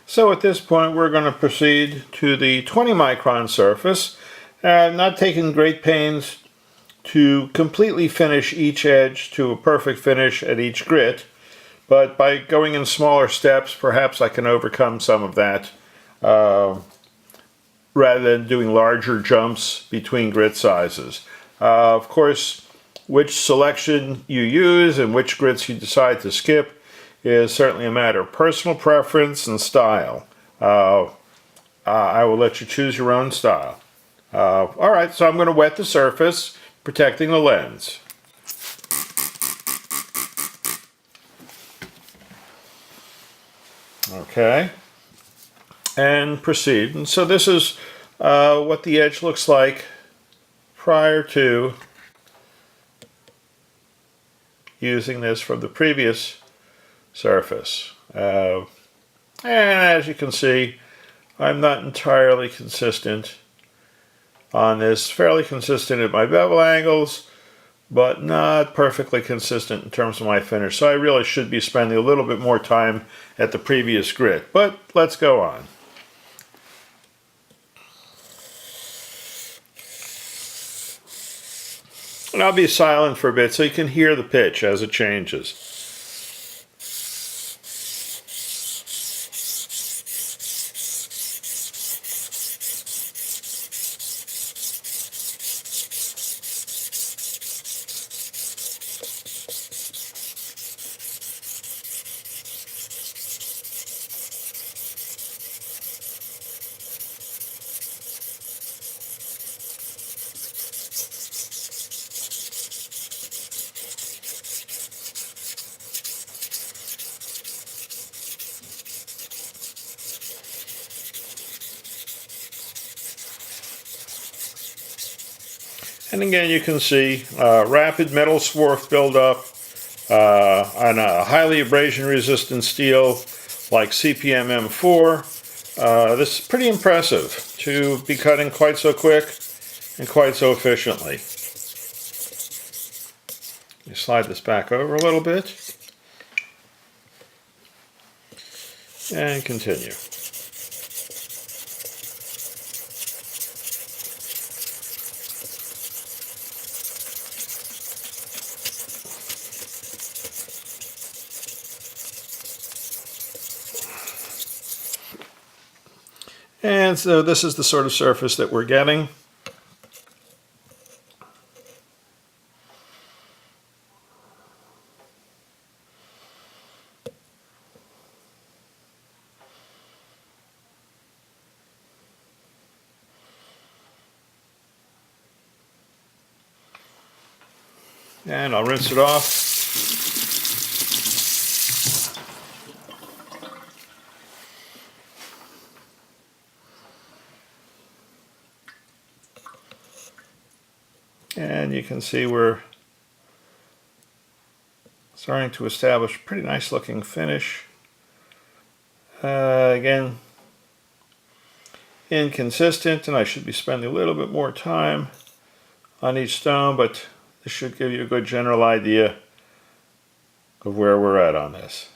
So at this point we're going to proceed to the 20 micron surface. Not taking great pains to completely finish each edge to a perfect finish at each grit, but by going in smaller steps perhaps I can overcome some of that rather than doing larger jumps between grit sizes. Of course, which selection you use and which grits you decide to skip is certainly a matter of personal preference and style. I will let you choose your own style. Alright, so I'm going to wet the surface, protecting the lens. Okay, and proceed. And so this is what the edge looks like prior to using this from the previous surface. And as you can see, I'm not entirely consistent on this. Fairly consistent at my bevel angles, but not perfectly consistent in terms of my finish. So I really should be spending a little bit more time at the previous grit. But let's go on. And I'll be silent for a bit so you can hear the pitch as it changes. And again, you can see rapid metal swarf buildup on a highly abrasion-resistant steel like CPM M4. This is pretty impressive to be cutting quite so quick and quite so efficiently. You slide this back over a little bit and continue. And so this is the sort of surface that we're getting. And I'll rinse it off. And you can see we're starting to establish a pretty nice looking finish. Again, inconsistent, and I should be spending a little bit more time on each stone, but this should give you a good general idea of where we're at on this.